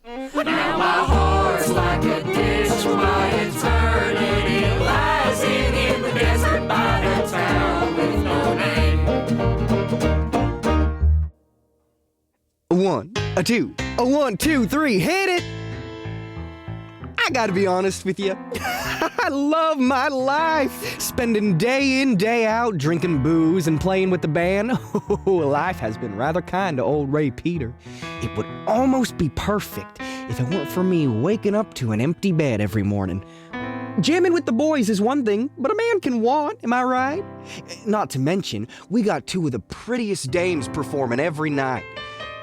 Now my heart's like a dish by eternity, lies in the desert by the town with no name. 1, a 2, a 1, 2, 3, hit it! I gotta be honest with you. I love my life. Spending day in, day out, drinking booze and playing with the band. Life has been rather kind to old Ray Peter. It would almost be perfect if it weren't for me waking up to an empty bed every morning. Jamming with the boys is one thing, but a man can want, am I right? Not to mention, we got two of the prettiest dames performing every night.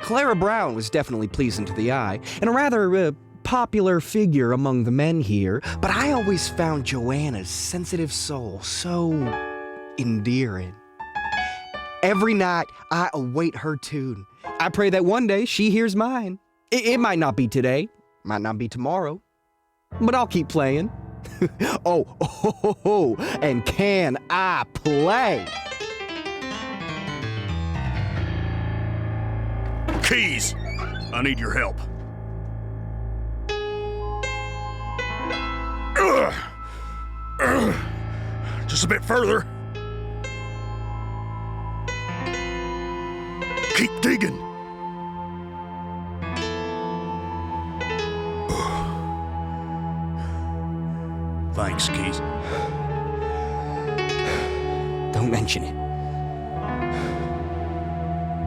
Clara Brown was definitely pleasing to the eye, and a rather, popular figure among the men here, but I always found Joanna's sensitive soul so endearing. Every night, I await her tune. I pray that one day she hears mine. It might not be today, might not be tomorrow, but I'll keep playing. Oh, and can I play? Keys, I need your help. Just a bit further. Keep digging. Thanks, Keys. Don't mention it.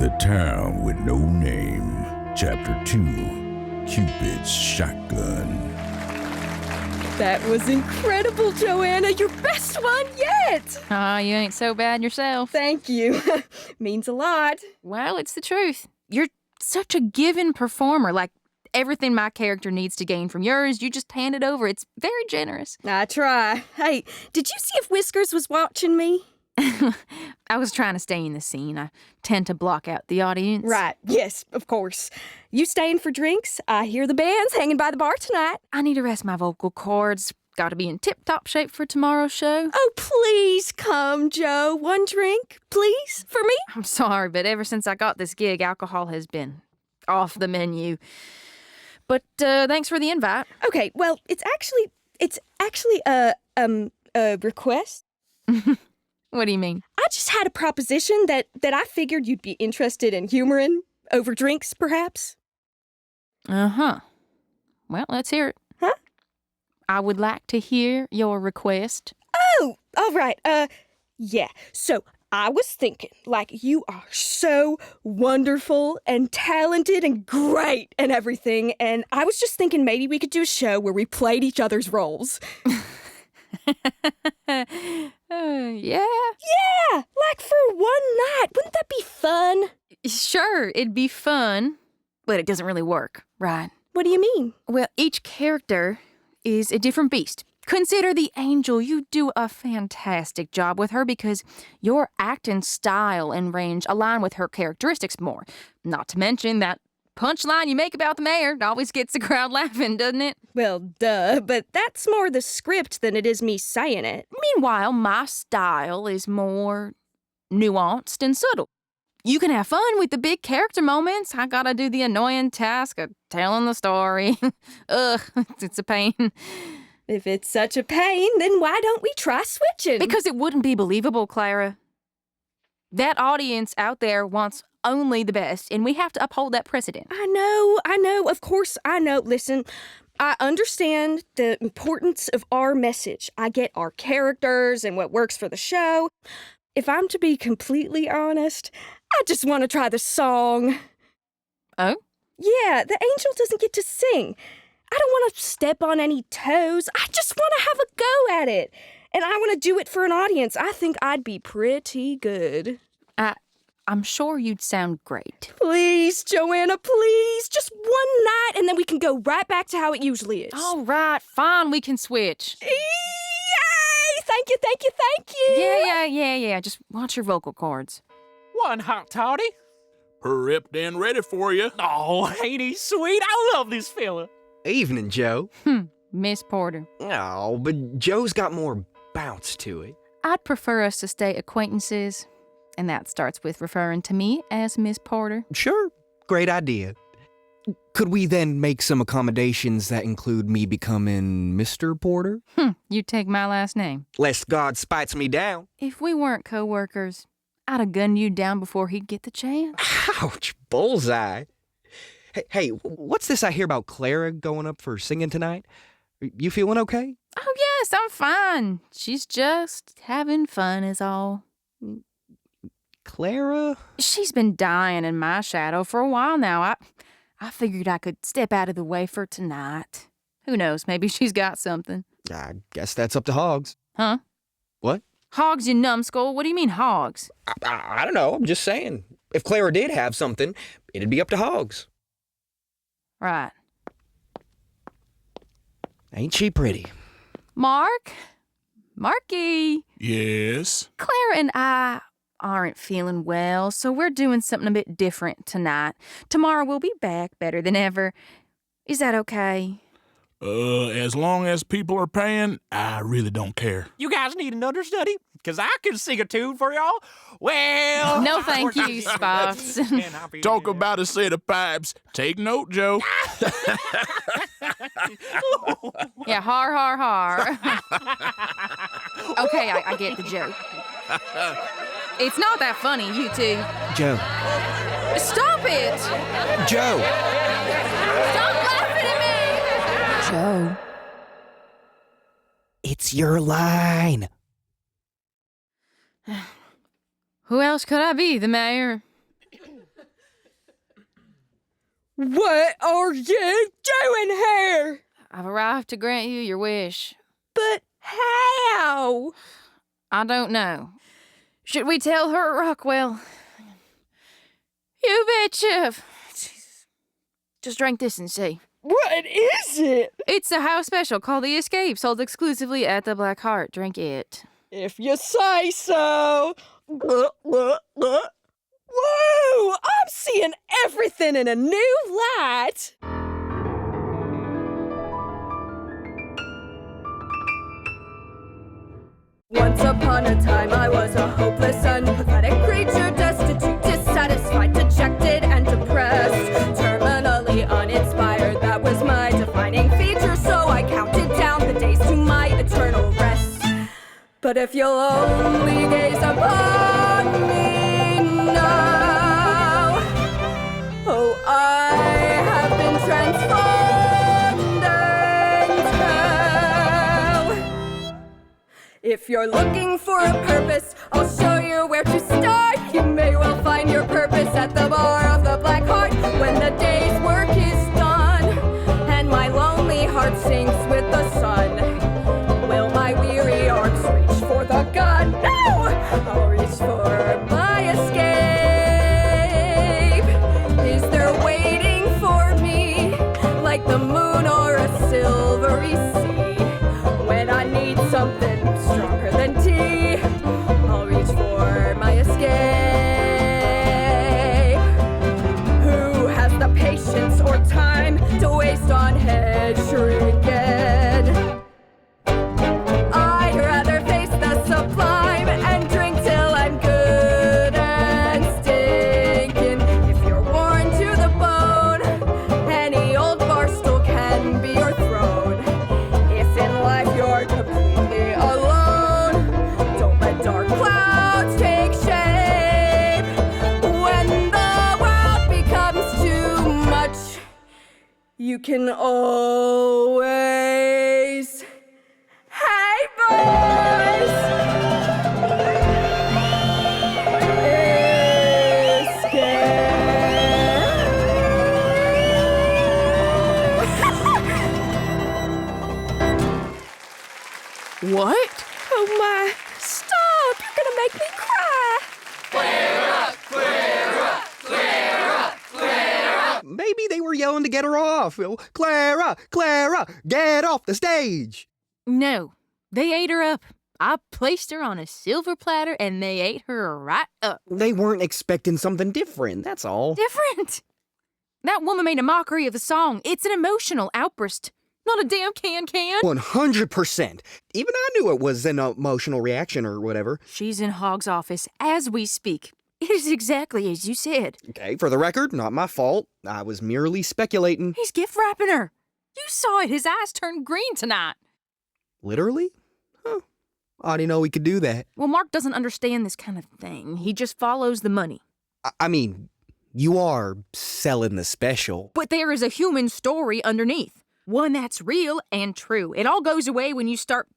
The Town with No Name, Chapter 2, Cupid's Shotgun. That was incredible, Joanna. Your best one yet. You ain't so bad yourself. Thank you. Means a lot. Well, it's the truth. You're such a given performer. Like, everything my character needs to gain from yours, you just hand it over. It's very generous. I try. Hey, did you see if Whiskers was watching me? I was trying to stay in the scene. I tend to block out the audience. Right. Yes, of course. You staying for drinks? I hear the band's hanging by the bar tonight. I need to rest my vocal cords. Got to be in tip-top shape for tomorrow's show. Oh, please come, Joe. One drink, please, for me? I'm sorry, but ever since I got this gig, alcohol has been off the menu. But thanks for the invite. Okay, well, it's actually a request. What do you mean? I just had a proposition that I figured you'd be interested in humoring over drinks, perhaps. Uh-huh. Well, let's hear it. Huh? I would like to hear your request. Oh, all right. Yeah. So I was thinking, like, you are so wonderful and talented and great and everything, and I was just thinking maybe we could do a show where we played each other's roles. Yeah? Yeah, like for one night. Wouldn't that be fun? Sure, it'd be fun, but it doesn't really work, right? What do you mean? Well, each character is a different beast. Consider the Angel. You do a fantastic job with her because your acting style and range align with her characteristics more. Not to mention that punchline you make about the mayor always gets the crowd laughing, doesn't it? Well, duh, but that's more the script than it is me saying it. Meanwhile, my style is more nuanced and subtle. You can have fun with the big character moments. I gotta do the annoying task of telling the story. Ugh, it's a pain. If it's such a pain, then why don't we try switching? Because it wouldn't be believable, Clara. That audience out there wants only the best, and we have to uphold that precedent. I know, of course I know. Listen, I understand the importance of our message. I get our characters and what works for the show. If I'm to be completely honest, I just want to try the song. Oh? Yeah, the Angel doesn't get to sing. I don't want to step on any toes. I just want to have a go at it. And I want to do it for an audience. I think I'd be pretty good. I'm sure you'd sound great. Please, Joanna, please. Just one night, and then we can go right back to how it usually is. All right, fine, we can switch. Yay! Thank you. Yeah. Just watch your vocal cords. One hot toddy. Prepped and ready for you. Oh, ain't he sweet? I love this fella. Evening, Joe. Miss Porter. Oh, but Joe's got more bounce to it. I'd prefer us to stay acquaintances, and that starts with referring to me as Miss Porter. Sure, great idea. Could we then make some accommodations that include me becoming Mr. Porter? You take my last name. Lest God spites me down. If we weren't co-workers, I'd have gunned you down before he'd get the chance. Ouch, bullseye. Hey, what's this I hear about Clara going up for singing tonight? You feeling okay? Oh, yes, I'm fine. She's just having fun is all. Clara? She's been dying in my shadow for a while now. I figured I could step out of the way for tonight. Who knows, maybe she's got something. I guess that's up to Hoggs. Huh? What? Hoggs, you numbskull. What do you mean, Hoggs? I don't know, I'm just saying. If Clara did have something, it'd be up to Hoggs. Right. Ain't she pretty? Marky. Yes? Clara and I aren't feeling well, so we're doing something a bit different tonight. Tomorrow we'll be back better than ever. Is that okay? As long as people are paying, I really don't care. You guys need an understudy? Because I can sing a tune for y'all. Well... No, thank you, Spots. Talk about a set of pipes. Take note, Joe. Yeah, har, har, har. Okay, I get the joke. It's not that funny, you two. Joe. Stop it! Joe! Stop laughing at me! Joe. It's your line. Who else could I be, the mayor? What are you doing here? I've arrived to grant you your wish. But how? I don't know. Should we tell her at Rockwell? You betcha. Just drink this and see. What is it? It's a house special called The Escape, sold exclusively at the Black Hart. Drink it. If you say so. Whoa! I'm seeing everything in a new light. Once upon a time, I was a hopeless, unpathetic creature, destitute, dissatisfied, dejected, and depressed. Terminally uninspired, that was my defining feature, so I counted down the days to my eternal rest. But if you'll only gaze upon me now, oh, I have been transformed and now. If you're looking for a purpose, I'll show you where to start. You may well find your purpose at the bar of the Black Hart when the day's work is done and my lonely heart sinks with the sun. Will my weary arms reach for the gun? No! I'll reach for my escape. Is there waiting for me like the moon or a silvery sea? When I need something stronger than tea, I'll reach for my escape. Who has the patience or time to waste on head shrinking? I'd rather face the sublime and drink till I'm good and stinking. If you're worn to the bone, any old bar stool can be your throne. If in life you're completely alone, don't let dark clouds take shape. When the world becomes too much, you can always... Hey, boys! What? Oh my! Stop! You're gonna make me cry! Maybe they were yelling to get her off. Clara! Clara! Get off the stage! No, they ate her up. I placed her on a silver platter and they ate her right up. They weren't expecting something different, that's all. Different. That woman made a mockery of the song. It's an emotional outburst, not a damn can. 100%. Even I knew it was an emotional reaction or whatever. She's in Hog's office as we speak. It is exactly as you said. Okay, for the record, not my fault. I was merely speculating. He's gift wrapping her. You saw it. His eyes turned green tonight. Literally? Huh. I didn't know we could do that. Well, Mark doesn't understand this kind of thing. He just follows the money. I mean, you are selling the special. But there is a human story underneath. One that's real and true. It all goes away when you start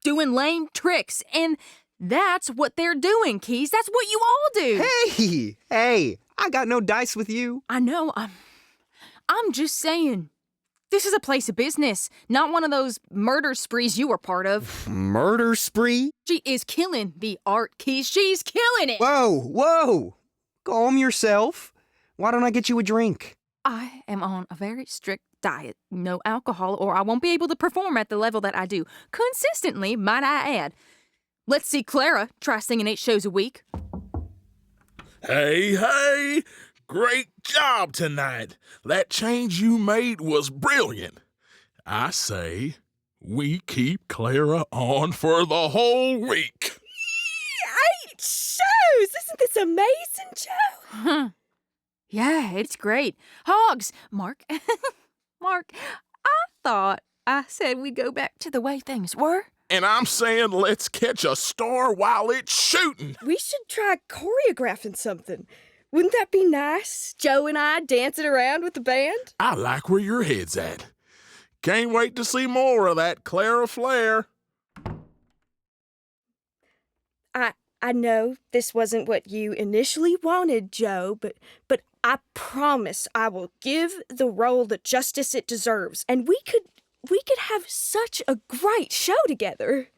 doing lame tricks. And that's what they're doing, Keys. That's what you all do. Hey, I got no dice with you. I know. I'm just saying. This is a place of business, not one of those murder sprees you were part of. Murder spree? She is killing the art, Keys. She's killing it. Whoa. Calm yourself. Why don't I get you a drink? I am on a very strict diet. No alcohol, or I won't be able to perform at the level that I do. Consistently, might I add. Let's see Clara try singing 8 shows a week. Hey, great job tonight. That change you made was brilliant. I say we keep Clara on for the whole week. 8 shows! Isn't this amazing, Joe? Yeah, it's great. Hoggs! Mark, Mark, I thought I said we'd go back to the way things were. And I'm saying let's catch a star while it's shooting. We should try choreographing something. Wouldn't that be nice? Joe and I dancing around with the band? I like where your head's at. Can't wait to see more of that Clara flair. I know this wasn't what you initially wanted, Joe, but I promise I will give the role the justice it deserves, and we could have such a great show together.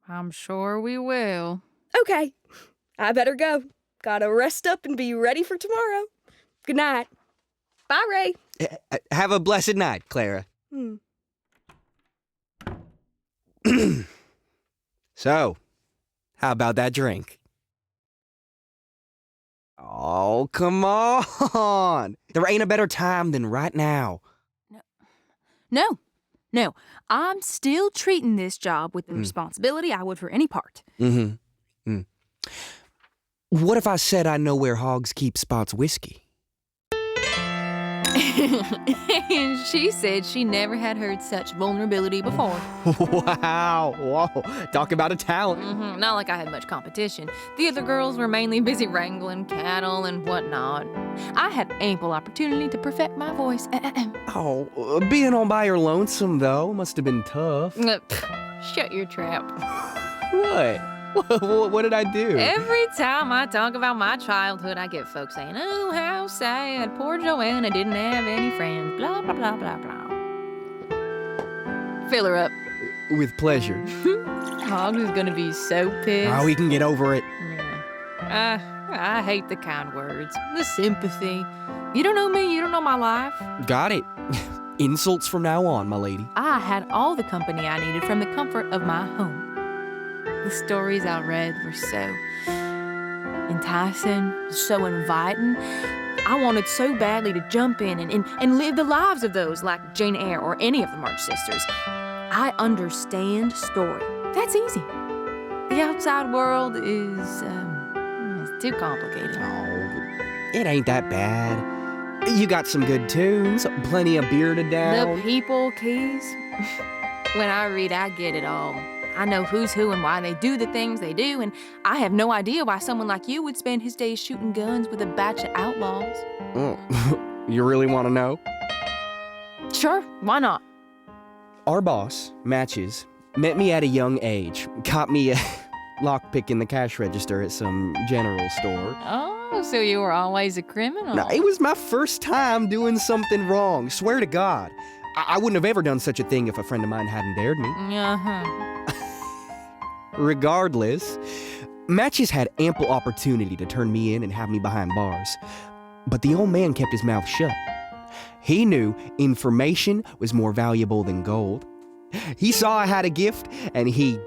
I'm sure we will. Okay, I better go. Gotta rest up and be ready for tomorrow. Good night. Bye, Ray. Have a blessed night, Clara. So, how about that drink? Oh, come on. There ain't a better time than right now. No. I'm still treating this job with the responsibility I would for any part. What if I said I know where Hoggs keeps Spot's whiskey? And she said she never had heard such vulnerability before. Wow. Whoa. Talk about a talent. Not like I had much competition. The other girls were mainly busy wrangling cattle and whatnot. I had ample opportunity to perfect my voice. Oh, being all by your lonesome, though, must have been tough. Shut your trap. What? What did I do? Every time I talk about my childhood, I get folks saying, oh, how sad, poor Joanna didn't have any friends, blah, blah, blah, blah, blah. Fill her up. With pleasure. Hoggs is gonna be so pissed. Oh, we can get over it. I hate the kind words, the sympathy. You don't know me, you don't know my life. Got it. Insults from now on, my lady. I had all the company I needed from the comfort of my home. The stories I read were so enticing, so inviting. I wanted so badly to jump in and live the lives of those like Jane Eyre or any of the March sisters. I understand story. That's easy. The outside world is it's too complicated. Oh, it ain't that bad. You got some good tunes, plenty of beer to down. The people, Keys. When I read, I get it all. I know who's who and why they do the things they do, and I have no idea why someone like you would spend his days shooting guns with a batch of outlaws. You really want to know? Sure, why not? Our boss, Matches, met me at a young age, caught me lockpicking the cash register at some general store. Oh, so you were always a criminal? No, it was my first time doing something wrong, swear to God. I wouldn't have ever done such a thing if a friend of mine hadn't dared me. Regardless, Matches had ample opportunity to turn me in and have me behind bars. But the old man kept his mouth shut. He knew information was more valuable than gold. He saw I had a gift, and he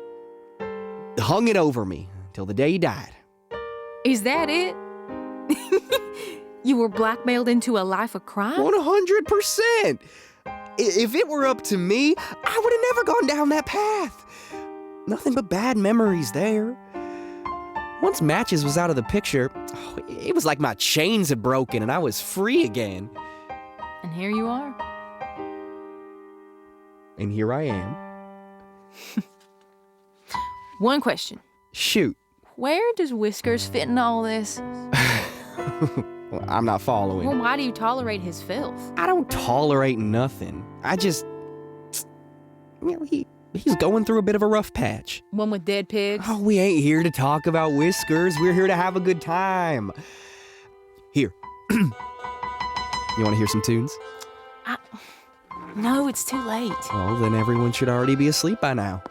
hung it over me till the day he died. Is that it? You were blackmailed into a life of crime? 100%! If it were up to me, I would have never gone down that path. Nothing but bad memories there. Once Matches was out of the picture, it was like my chains had broken and I was free again. And here you are. And here I am. One question. Shoot. Where does Whiskers fit in all this? Well, I'm not following. Well, why do you tolerate his filth? I don't tolerate nothing. I just... he's going through a bit of a rough patch. One with dead pigs? Oh, we ain't here to talk about Whiskers. We're here to have a good time. Here. You want to hear some tunes? No, it's too late. Well, then everyone should already be asleep by now.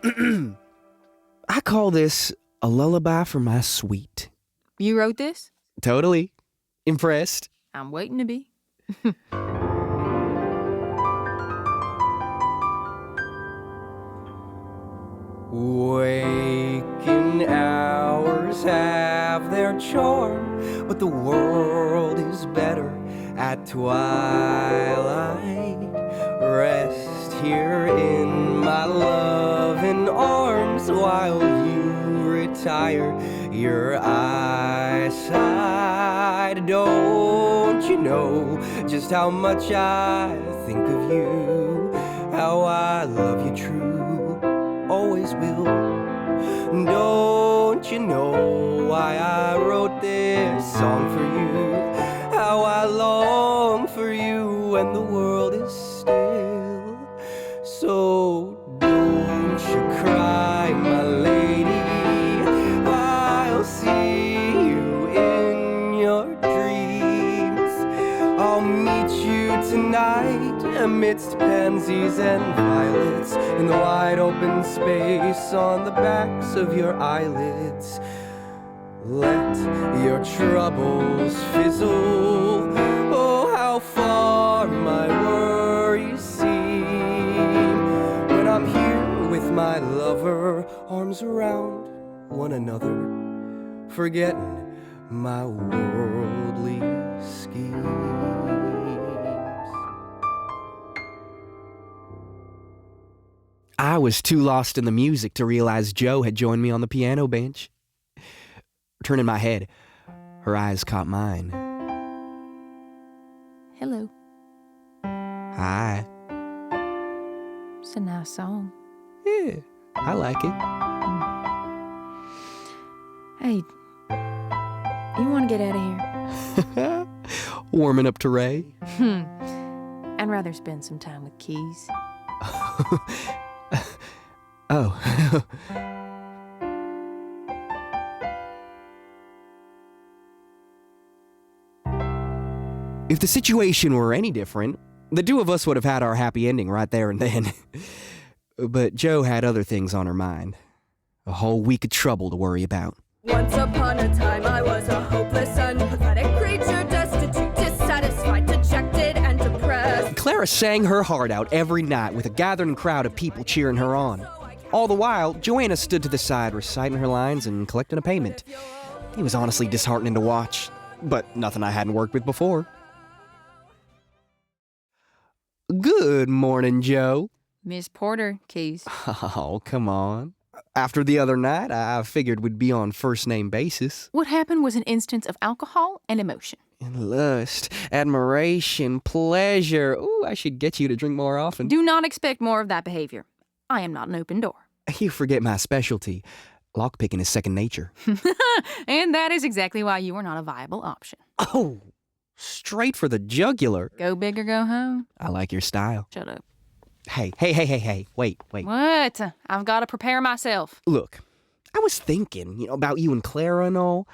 I call this a lullaby for my sweet. You wrote this? Totally. Impressed? I'm waiting to be. Waking hours have their charm, but the world is better at twilight. Rest here in my loving arms while you retire your eyesight. Don't you know just how much I think of you, how I love you true, always will. Don't you know why I wrote this song for you, how I long for you when the world is still. So don't you cry, my lady, I'll see you in your dreams. I'll meet you tonight amidst pansies and violets in the wide open space on the backs of your eyelids. Let your troubles fizzle. Oh, how far my worries seem when I'm here with my lover, arms around one another, forgetting my worldly schemes. I was too lost in the music to realize Jo had joined me on the piano bench. Turning my head, her eyes caught mine. Hello. Hi. It's a nice song. Yeah, I like it. Hey, you want to get out of here? Warming up to Ray. I'd rather spend some time with Keys. Oh. If the situation were any different, the two of us would have had our happy ending right there and then. But Jo had other things on her mind. A whole week of trouble to worry about. Once upon a time I was a hopeless, unpathetic creature, destitute, dissatisfied, dejected, and depressed. Clara sang her heart out every night with a gathering crowd of people cheering her on. All the while, Joanna stood to the side reciting her lines and collecting a payment. It was honestly disheartening to watch, but nothing I hadn't worked with before. Good morning, Jo. Miss Porter, Keys. Oh, come on. After the other night, I figured we'd be on first-name basis. What happened was an instance of alcohol and emotion. And lust, admiration, pleasure. Ooh, I should get you to drink more often. Do not expect more of that behavior. I am not an open door. You forget my specialty. Lockpicking is second nature. And that is exactly why you are not a viable option. Oh, straight for the jugular. Go big or go home. I like your style. Shut up. Hey, wait. What? I've got to prepare myself. Look, I was thinking, about you and Clara and all.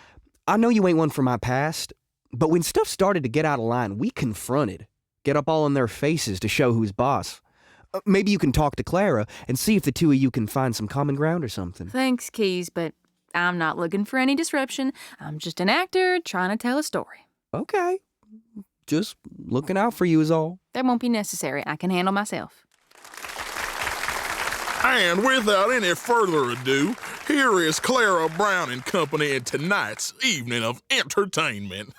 I know you ain't one for my past, but when stuff started to get out of line, we confronted. Get up all in their faces to show who's boss. Maybe you can talk to Clara and see if the two of you can find some common ground or something. Thanks, Keys, but I'm not looking for any disruption. I'm just an actor trying to tell a story. Okay. Just looking out for you is all. That won't be necessary. I can handle myself. And without any further ado, here is Clara Brown and company in tonight's evening of entertainment.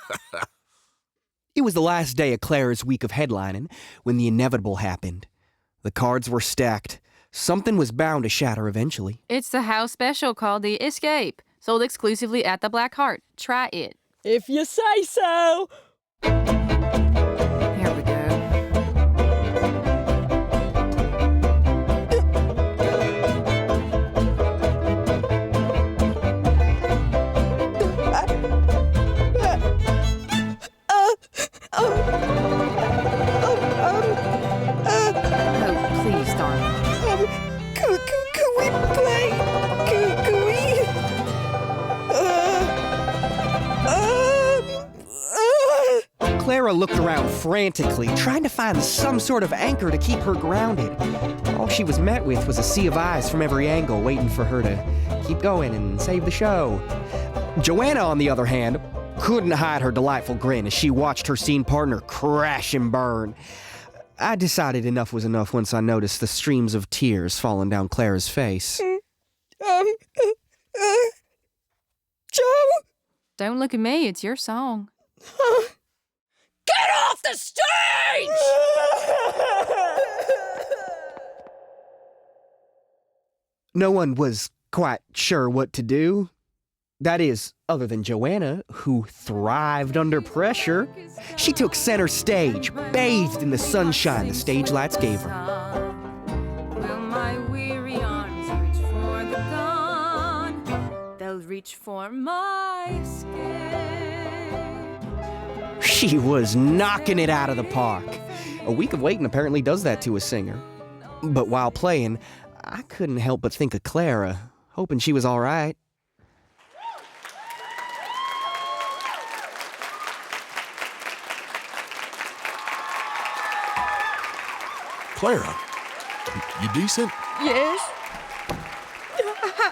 It was the last day of Clara's week of headlining when the inevitable happened. The cards were stacked. Something was bound to shatter eventually. It's the house special called the Escape, sold exclusively at the Black Hart. Try it. If you say so. Here we go. Oh, please, darling. Could we play? Could we? Clara looked around frantically, trying to find some sort of anchor to keep her grounded. All she was met with was a sea of eyes from every angle, waiting for her to keep going and save the show. Joanna, on the other hand, couldn't hide her delightful grin as she watched her scene partner crash and burn. I decided enough was enough once I noticed the streams of tears falling down Clara's face. Joe? Don't look at me, it's your song. Get off the stage! No one was quite sure what to do. That is, other than Joanna, who thrived under pressure. She took center stage, bathed in the sunshine the stage lights gave her. Will my weary arms reach for the gun? They'll reach for my skin. She was knocking it out of the park. A week of waiting apparently does that to a singer. But while playing, I couldn't help but think of Clara, hoping she was all right. Clara, you decent? Yes?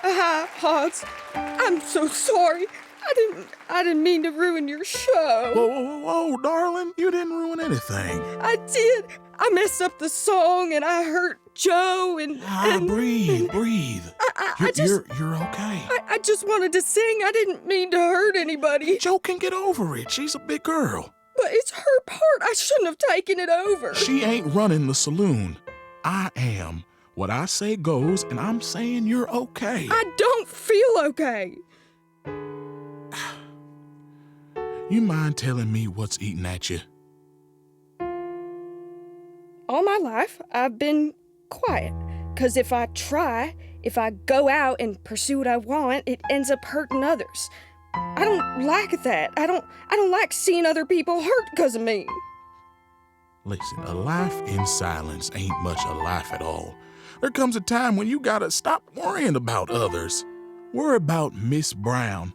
Hi, Hoggs. I'm so sorry. I didn't mean to ruin your show. Whoa, darling. You didn't ruin anything. I did. I messed up the song and I hurt Joe and Breathe. You're okay. I just wanted to sing. I didn't mean to hurt anybody. Joe can get over it. She's a big girl. But it's her part. I shouldn't have taken it over. She ain't running the saloon. I am. What I say goes, and I'm saying you're okay. I don't feel okay. You mind telling me what's eating at you? All my life, I've been quiet. 'Cause if I go out and pursue what I want, it ends up hurting others. I don't like that. I don't like seeing other people hurt 'cause of me. Listen, a life in silence ain't much a life at all. There comes a time when you gotta stop worrying about others. Worry about Miss Brown.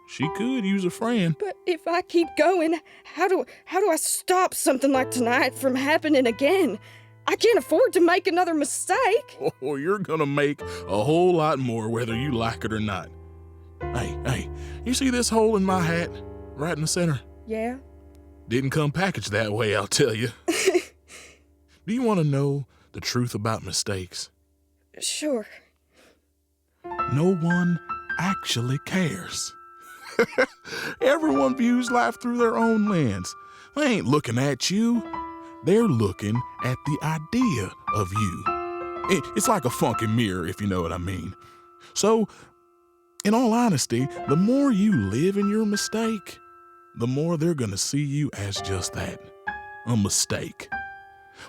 She could use a friend. But if I keep going, how do I stop something like tonight from happening again? I can't afford to make another mistake. Oh, you're gonna make a whole lot more whether you like it or not. Hey, you see this hole in my hat? Right in the center? Yeah? Didn't come packaged that way, I'll tell you. Do you want to know the truth about mistakes? Sure. No one actually cares. Everyone views life through their own lens. They ain't looking at you. They're looking at the idea of you. It's like a funky mirror, if you know what I mean. So, in all honesty, the more you live in your mistake, the more they're gonna see you as just that, a mistake.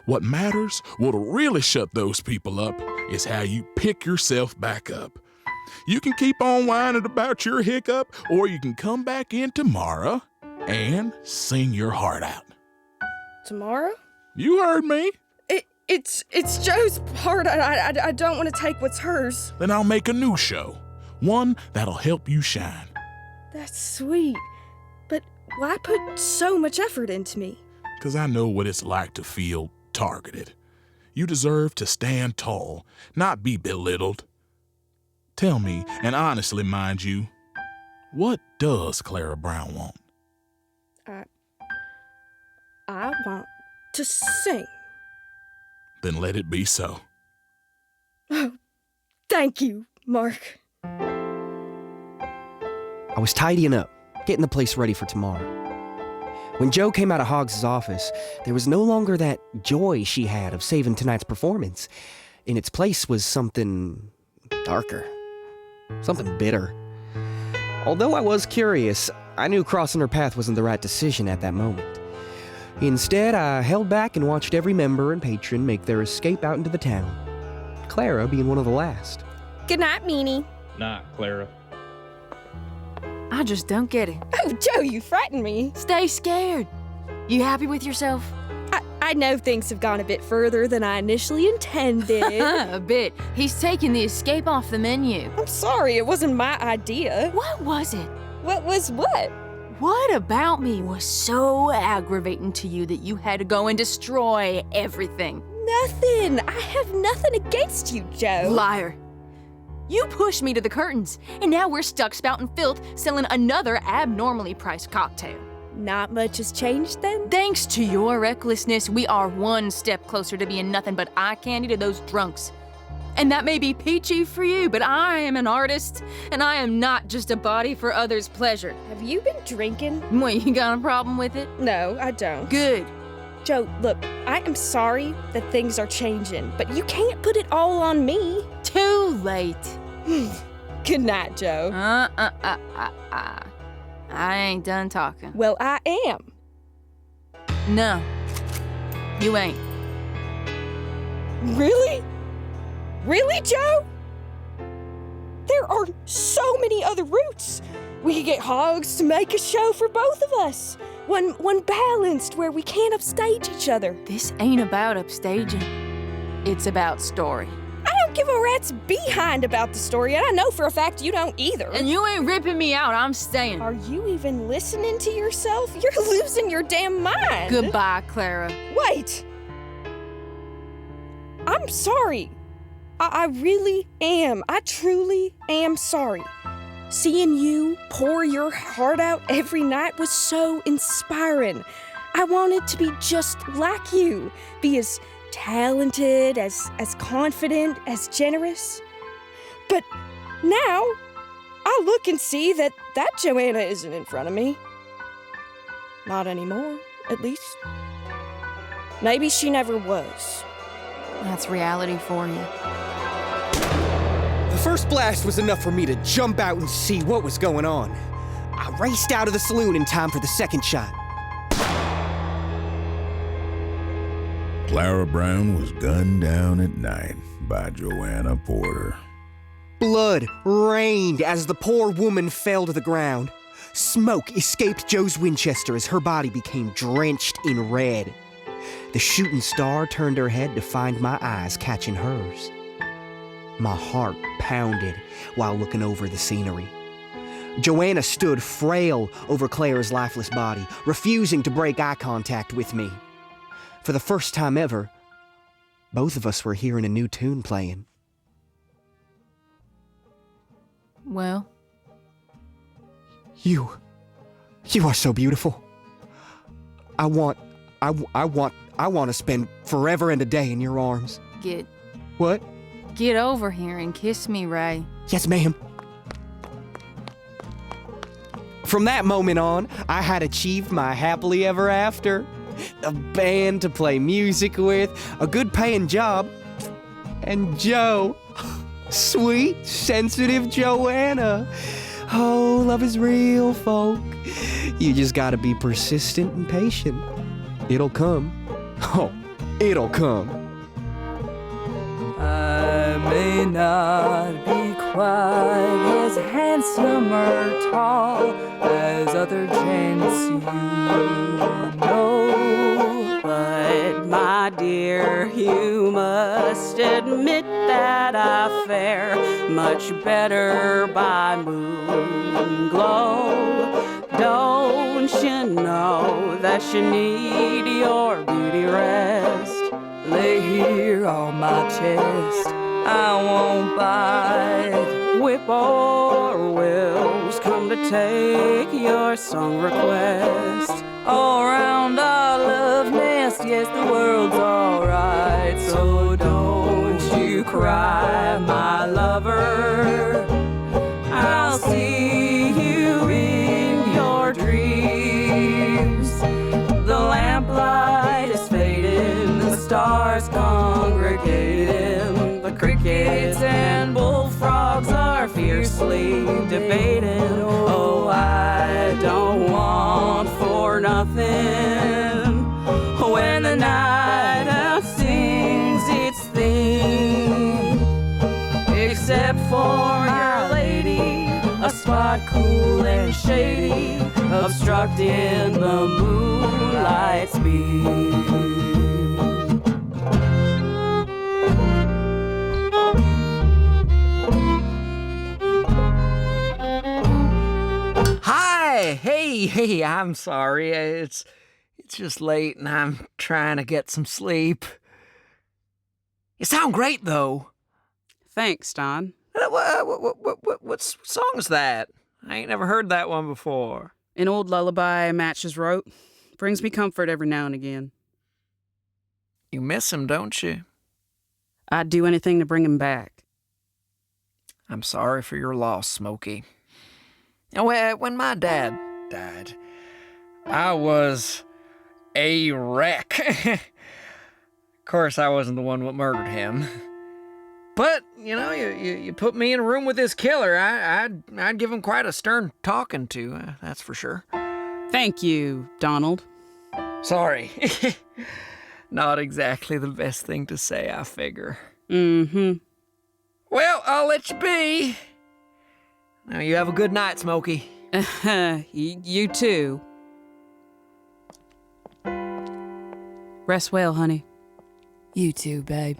What matters, what'll really shut those people up, is how you pick yourself back up. You can keep on whining about your hiccup, or you can come back in tomorrow and sing your heart out. Tomorrow? You heard me. It's Joe's part. I don't want to take what's hers. Then I'll make a new show, one that'll help you shine. That's sweet. But why put so much effort into me? 'Cause I know what it's like to feel targeted. You deserve to stand tall, not be belittled. Tell me, and honestly, mind you, what does Clara Brown want? I want to sing. Then let it be so. Oh, thank you, Mark. I was tidying up, getting the place ready for tomorrow. When Joe came out of Hoggs' office, there was no longer that joy she had of saving tonight's performance. Instead, there was a In its place was something darker, something bitter. Although I was curious, I knew crossing her path wasn't the right decision at that moment. Instead, I held back and watched every member and patron make their escape out into the town, Clara being one of the last. Good night, Meanie. Nah, Clara. I just don't get it. Oh, Joe, you frightened me. Stay scared. You happy with yourself? I know things have gone a bit further than I initially intended. A bit. He's taking the escape off the menu. I'm sorry, it wasn't my idea. What was it? What was what? What about me was so aggravating to you that you had to go and destroy everything? Nothing. I have nothing against you, Joe. Liar. You pushed me to the curtains, and now we're stuck spouting filth selling another abnormally priced cocktail. Not much has changed then? Thanks to your recklessness, we are one step closer to being nothing but eye candy to those drunks. And that may be peachy for you, but I am an artist, and I am not just a body for others' pleasure. Have you been drinking? What, you got a problem with it? No, I don't. Good. Joe, look, I am sorry that things are changing, but you can't put it all on me. Too late. Good night, Joe. I ain't done talking. Well, I am. No, you ain't. Really? Really, Joe? There are so many other routes. We could get Hoggs to make a show for both of us. One balanced where we can't upstage each other. This ain't about upstaging. It's about story. I don't give a rat's behind about the story, and I know for a fact you don't either. And you ain't ripping me out, I'm staying. Are you even listening to yourself? You're losing your damn mind. Goodbye, Clara. Wait. I'm sorry. I really am. I truly am sorry. Seeing you pour your heart out every night was so inspiring. I wanted to be just like you, be as talented, as confident, as generous. But now, I look and see that Joanna isn't in front of me. Not anymore, at least. Maybe she never was. That's reality for you. The first blast was enough for me to jump out and see what was going on. I raced out of the saloon in time for the second shot. Clara Brown was gunned down at night by Joanna Porter. Blood rained as the poor woman fell to the ground. Smoke escaped Joe's Winchester as her body became drenched in red. The shooting star turned her head to find my eyes catching hers. My heart pounded while looking over the scenery. Joanna stood frail over Clara's lifeless body, refusing to break eye contact with me. For the first time ever, both of us were hearing a new tune playing. Well? You are so beautiful. I want to spend forever and a day in your arms. What? Get over here and kiss me, Ray. Yes, ma'am. From that moment on, I had achieved my happily ever after. A band to play music with, a good paying job, and Joe. Sweet, sensitive Joanna. Oh, love is real, folk. You just gotta be persistent and patient. It'll come. Oh, it'll come. I may not be quite as handsome or tall as other gents you know, but my dear, you must admit that I fare much better by moon glow. Don't you know that you need your beauty rest? Lay here on my chest, I won't bite. Whip or Will's come to take your song request. All around our love nest, yes, the world's alright. So don't you cry, my lover. I'll see you in your dreams. The lamplight is fading, the stars congregating. endlessly debating. Oh, I don't want for nothing when the night out sings its theme, except for your lady, a spot cool and shady, obstructing the moonlight's beam. Hey, I'm sorry. It's just late and I'm trying to get some sleep. You sound great, though. Thanks, Don. What song's that? I ain't never heard that one before. An old lullaby Matches wrote. Brings me comfort every now and again. You miss him, don't you? I'd do anything to bring him back. I'm sorry for your loss, Smokey. When my dad died, I was a wreck. Of course, I wasn't the one that murdered him. But, you put me in a room with this killer, I'd give him quite a stern talking to, that's for sure. Thank you, Donald. Sorry. Not exactly the best thing to say, I figure. Mm-hmm. Well, I'll let you be. Now, you have a good night, Smokey. You too. Rest well, honey. You too, babe.